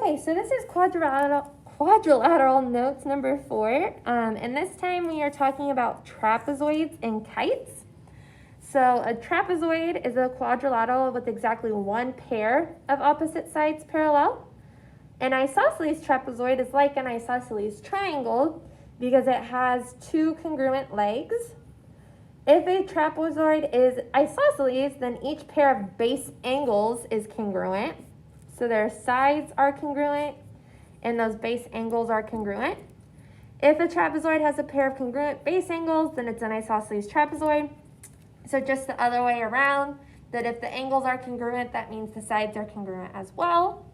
Okay, so this is quadrilateral notes number 4, and this time we are talking about trapezoids and kites. So a trapezoid is a quadrilateral with exactly one pair of opposite sides parallel. An isosceles trapezoid is like an isosceles triangle because it has two congruent legs. If a trapezoid is isosceles, then each pair of base angles is congruent. So their sides are congruent and those base angles are congruent. If a trapezoid has a pair of congruent base angles, then it's an isosceles trapezoid. So just the other way around, that if the angles are congruent, that means the sides are congruent as well.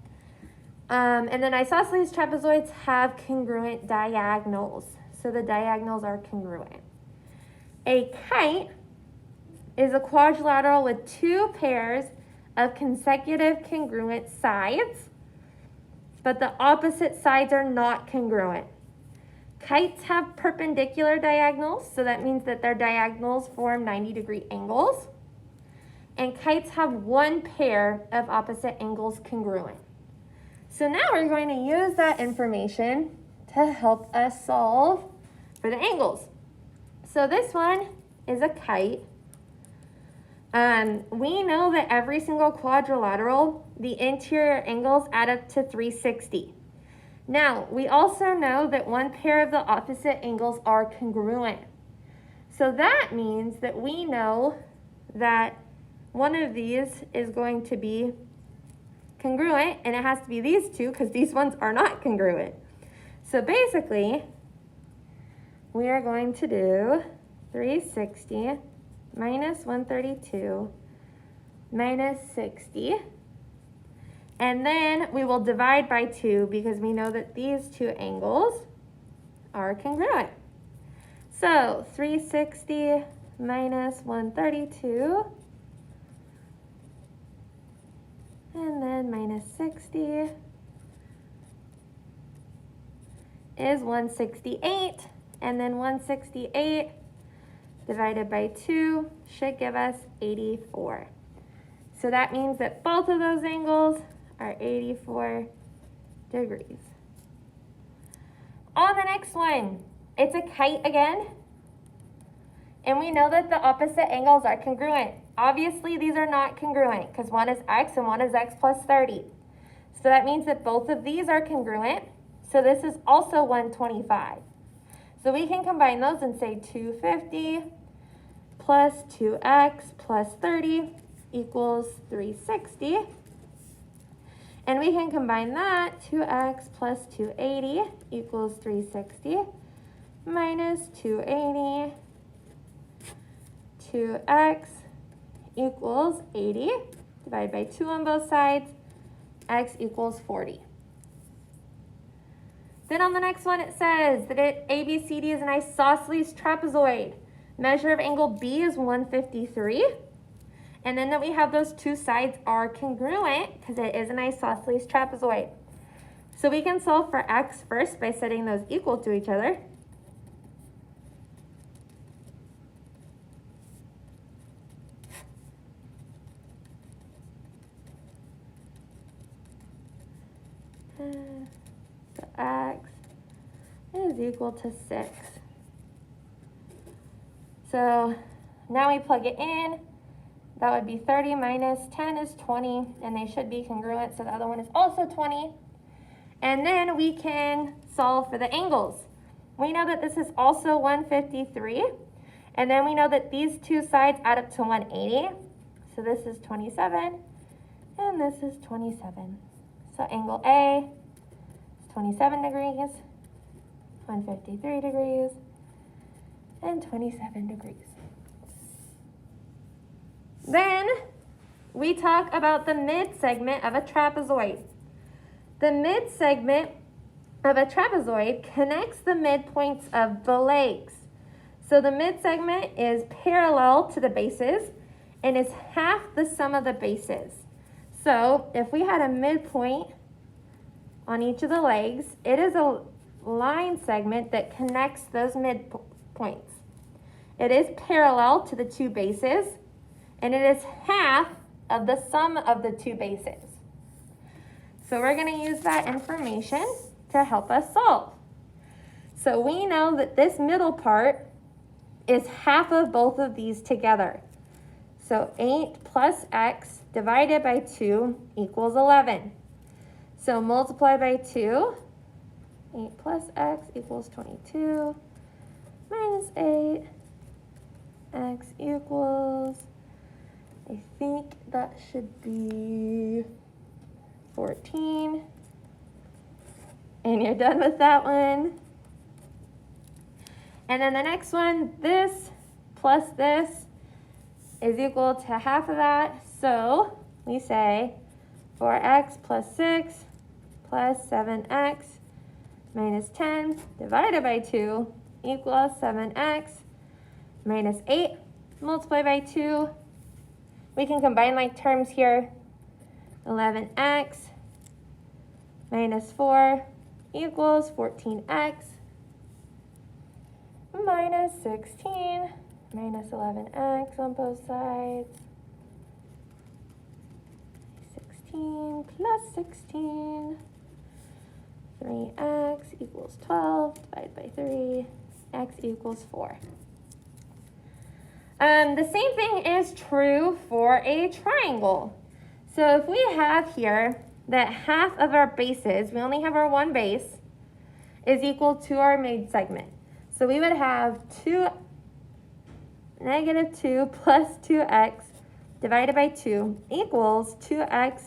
And then isosceles trapezoids have congruent diagonals. So the diagonals are congruent. A kite is a quadrilateral with two pairs of consecutive congruent sides, but the opposite sides are not congruent. Kites have perpendicular diagonals, so that means that their diagonals form 90-degree angles. And kites have one pair of opposite angles congruent. So now we're going to use that information to help us solve for the angles. So this one is a kite. We know that every single quadrilateral, the interior angles add up to 360. Now, we also know that one pair of the opposite angles are congruent. So that means that we know that one of these is going to be congruent, and it has to be these two because these ones are not congruent. So basically, we are going to do 360 minus 132 minus 60. And then we will divide by 2 because we know that these two angles are congruent. So 360 minus 132 and then minus 60 is 168, and then 168 divided by 2 should give us 84. So that means that both of those angles are 84 degrees. On the next one, it's a kite again. And we know that the opposite angles are congruent. Obviously, these are not congruent because one is x and one is x plus 30. So that means that both of these are congruent. So this is also 125. So we can combine those and say 250 plus 2x plus 30 equals 360. And we can combine that, 2x plus 280 equals 360 minus 280, 2x equals 80, divide by 2 on both sides, x equals 40. Then on the next one it says that ABCD is an isosceles trapezoid. Measure of angle B is 153. And then that we have those two sides are congruent because it is an isosceles trapezoid. So we can solve for x first by setting those equal to each other. So x is equal to 6. So now we plug it in. That would be 30 minus 10 is 20, and they should be congruent, so the other one is also 20. And then we can solve for the angles. We know that this is also 153, and then we know that these two sides add up to 180. So this is 27, and this is 27. So angle A is 27 degrees, 153 degrees, and 27 degrees. Then we talk about the mid-segment of a trapezoid. The mid-segment of a trapezoid connects the midpoints of the legs. So the mid-segment is parallel to the bases and is half the sum of the bases. So if we had a midpoint on each of the legs, it is a line segment that connects those midpoints. It is parallel to the two bases, and it is half of the sum of the two bases. So we're going to use that information to help us solve. So we know that this middle part is half of both of these together. So 8 plus x divided by 2 equals 11. So multiply by 2, 8 plus x equals 22, minus 8, x equals, I think that should be 14. And you're done with that one. And then the next one, this plus this is equal to half of that. So we say 4x plus 6 plus 7x minus 10 divided by 2 equals 7x minus 8 multiplied by 2. We can combine like terms here. 11x minus 4 equals 14x minus 16 minus 11x on both sides. 16 plus 16. 3x equals 12 divided by 3. X equals 4. The same thing is true for a triangle. So if we have here that half of our bases, we only have our one base, is equal to our mid-segment. So we would have negative 2 plus 2x divided by 2 equals 2x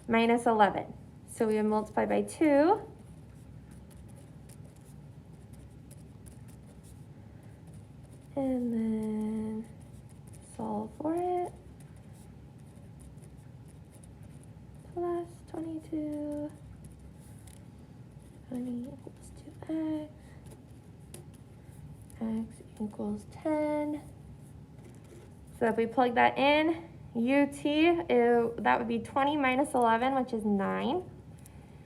minus 11. So we would multiply by 2. And then solve for it. Plus 22. 20 equals 2x. X equals 10. So if we plug that in, that would be 20 minus 11, which is 9.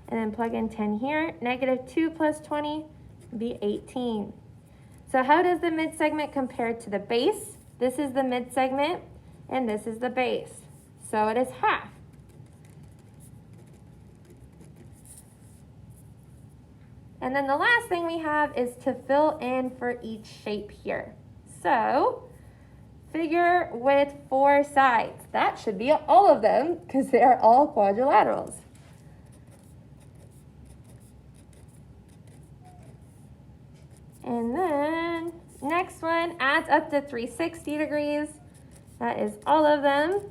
And then plug in 10 here. Negative 2 plus 20 would be 18. So how does the mid-segment compare to the base? This is the mid-segment, and this is the base. So it is half. And then the last thing we have is to fill in for each shape here. So figure with 4 sides. That should be all of them because they are all quadrilaterals. And then next one adds up to 360 degrees. That is all of them.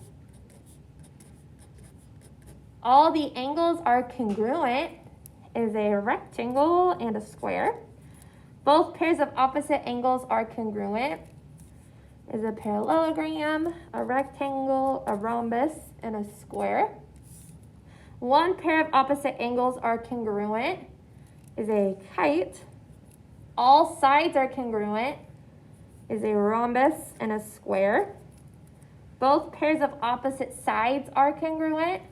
All the angles are congruent. Is a rectangle and a square. Both pairs of opposite angles are congruent. Is a parallelogram, a rectangle, a rhombus, and a square. One pair of opposite angles are congruent. Is a kite. All sides are congruent. Is a rhombus and a square. Both pairs of opposite sides are congruent.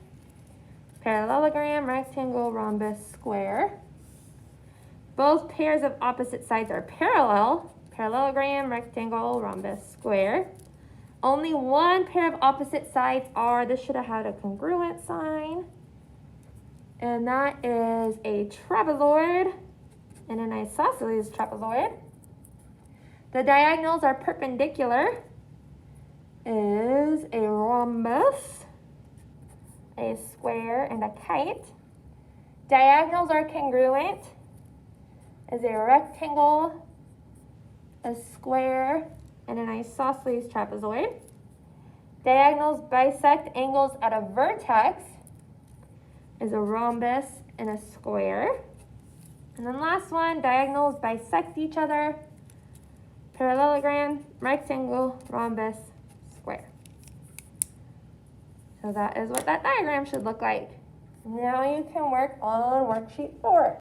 Parallelogram, rectangle, rhombus, square. Both pairs of opposite sides are parallel. Parallelogram, rectangle, rhombus, square. Only one pair of opposite sides are, this should have had a congruent sign. And that is a trapezoid and an isosceles trapezoid. The diagonals are perpendicular. Is a rhombus, a square, and a kite. Diagonals are congruent. Is a rectangle, a square, and an isosceles trapezoid. Diagonals bisect angles at a vertex. Is a rhombus and a square. And then last one, diagonals bisect each other. Parallelogram, rectangle, rhombus, square. So that is what that diagram should look like. Now you can work on worksheet 4.